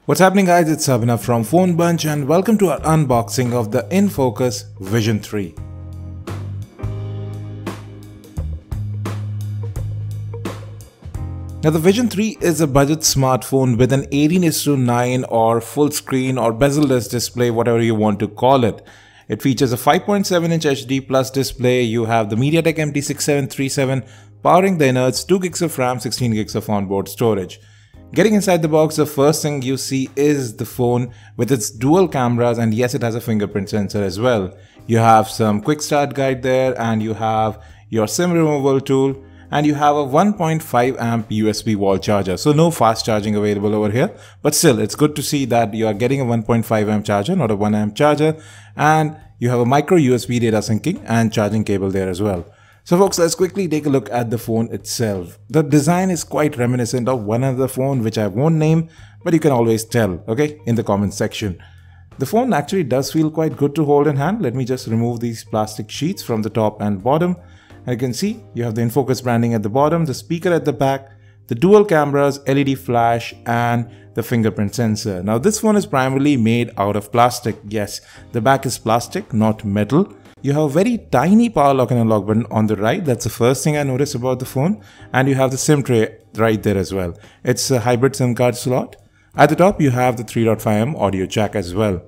What's happening, guys? It's Abhinav from PhoneBunch and welcome to our unboxing of the InFocus Vision 3. Now the Vision 3 is a budget smartphone with an 18:9 or full screen or bezel-less display, whatever you want to call it. It features a 5.7-inch HD Plus display. You have the MediaTek MT6737 powering the innards, 2 gigs of RAM, 16 gigs of onboard storage. Getting inside the box, the first thing you see is the phone with its dual cameras, and yes, it has a fingerprint sensor as well. You have some quick start guide there, and you have your SIM removal tool, and you have a 1.5 amp USB wall charger. So no fast charging available over here, but still it's good to see that you are getting a 1.5 amp charger, not a 1 amp charger, and you have a micro USB data syncing and charging cable there as well. So folks, let's quickly take a look at the phone itself. The design is quite reminiscent of one other phone which I won't name, but you can always tell, okay, in the comment section. The phone actually does feel quite good to hold in hand. Let me just remove these plastic sheets from the top and bottom. And you can see you have the InFocus branding at the bottom, the speaker at the back, the dual cameras, LED flash, and the fingerprint sensor. Now this phone is primarily made out of plastic. Yes, the back is plastic, not metal. You have a very tiny power lock and unlock button on the right. That's the first thing I noticed about the phone. And you have the SIM tray right there as well. It's a hybrid SIM card slot. At the top, you have the 3.5mm audio jack as well.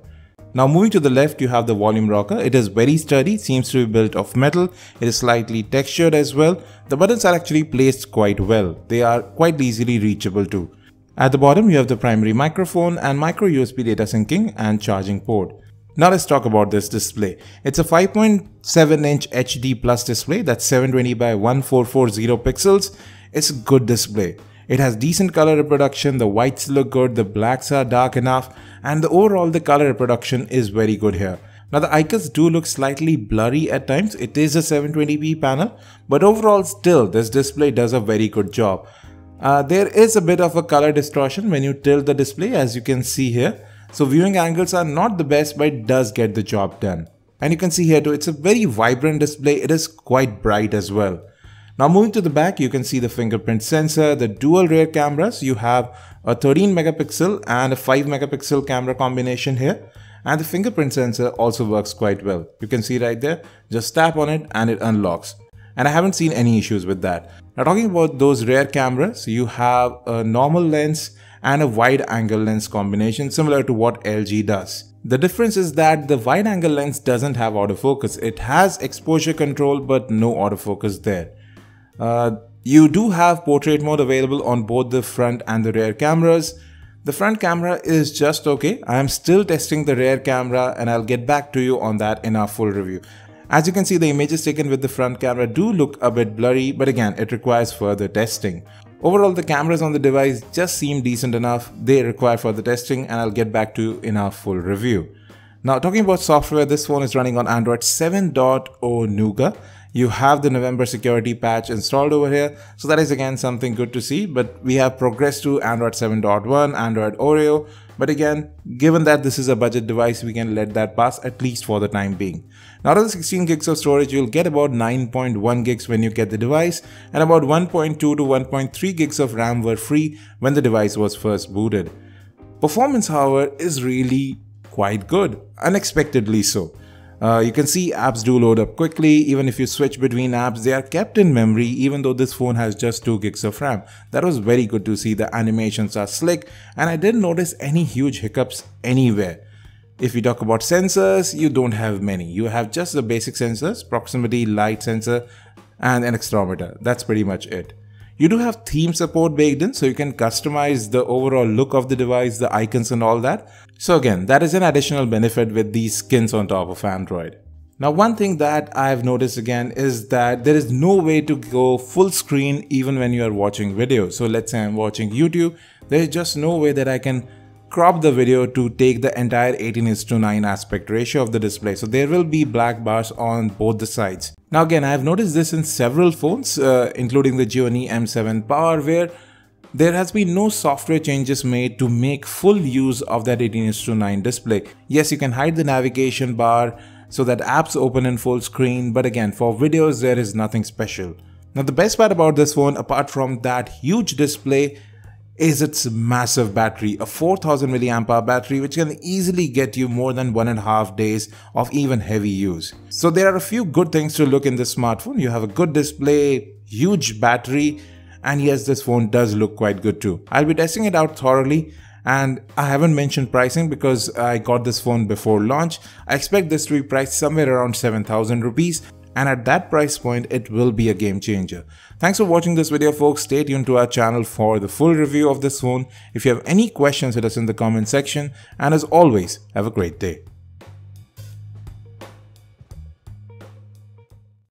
Now moving to the left, you have the volume rocker. It is very sturdy, seems to be built of metal. It is slightly textured as well. The buttons are actually placed quite well. They are quite easily reachable too. At the bottom, you have the primary microphone and micro USB data syncing and charging port. Now let's talk about this display. It's a 5.7-inch HD Plus display that's 720 by 1440 pixels. It's a good display. It has decent color reproduction, the whites look good, the blacks are dark enough, and overall the color reproduction is very good here. Now the icons do look slightly blurry at times. It is a 720p panel, but overall still this display does a very good job. There is a bit of a color distortion when you tilt the display, as you can see here. So viewing angles are not the best, but it does get the job done. And you can see here too, it's a very vibrant display. It is quite bright as well. Now moving to the back, you can see the fingerprint sensor, the dual rear cameras. You have a 13 megapixel and a 5 megapixel camera combination here. And the fingerprint sensor also works quite well. You can see right there, just tap on it and it unlocks. And I haven't seen any issues with that. Now talking about those rear cameras, you have a normal lens and a wide angle lens combination similar to what LG does. The difference is that the wide angle lens doesn't have autofocus. It has exposure control but no autofocus there. You do have portrait mode available on both the front and the rear cameras. The front camera is just okay. I am still testing the rear camera and I'll get back to you on that in our full review. As you can see, the images taken with the front camera do look a bit blurry, but again, it requires further testing. Overall, the cameras on the device just seem decent enough. They require further testing and I'll get back to you in our full review. Now talking about software, this phone is running on Android 7.0 Nougat. You have the November security patch installed over here. So that is again something good to see, but we have progressed to Android 7.1, Android Oreo. But again, given that this is a budget device, we can let that pass at least for the time being. Now out of the 16 gigs of storage, you'll get about 9.1 gigs when you get the device, and about 1.2 to 1.3 gigs of RAM were free when the device was first booted. Performance, however, is really quite good, unexpectedly so. You can see apps do load up quickly. Even if you switch between apps, they are kept in memory even though this phone has just 2 gigs of RAM. That was very good to see. The animations are slick and I didn't notice any huge hiccups anywhere. If you talk about sensors, you don't have many. You have just the basic sensors, proximity, light sensor, and an accelerometer. That's pretty much it. You do have theme support baked in, so you can customize the overall look of the device, the icons and all that. So again, that is an additional benefit with these skins on top of Android. Now one thing that I've noticed again is that there is no way to go full screen even when you are watching video. So let's say I'm watching YouTube, there is just no way that I can crop the video to take the entire 18:9 aspect ratio of the display. So there will be black bars on both the sides. Now again, I have noticed this in several phones, including the Gionee M7 Power, where there has been no software changes made to make full use of that 18:9 display. Yes, you can hide the navigation bar so that apps open in full screen, but again, for videos there is nothing special. Now the best part about this phone, apart from that huge display, is its massive battery, a 4000 mAh battery which can easily get you more than 1.5 days of even heavy use. So there are a few good things to look in this smartphone. You have a good display, huge battery, and yes, this phone does look quite good too. I'll be testing it out thoroughly, and I haven't mentioned pricing because I got this phone before launch. I expect this to be priced somewhere around 7,000 rupees. And at that price point, it will be a game changer. Thanks for watching this video, folks. Stay tuned to our channel for the full review of this phone. If you have any questions, hit us in the comment section. And as always, have a great day.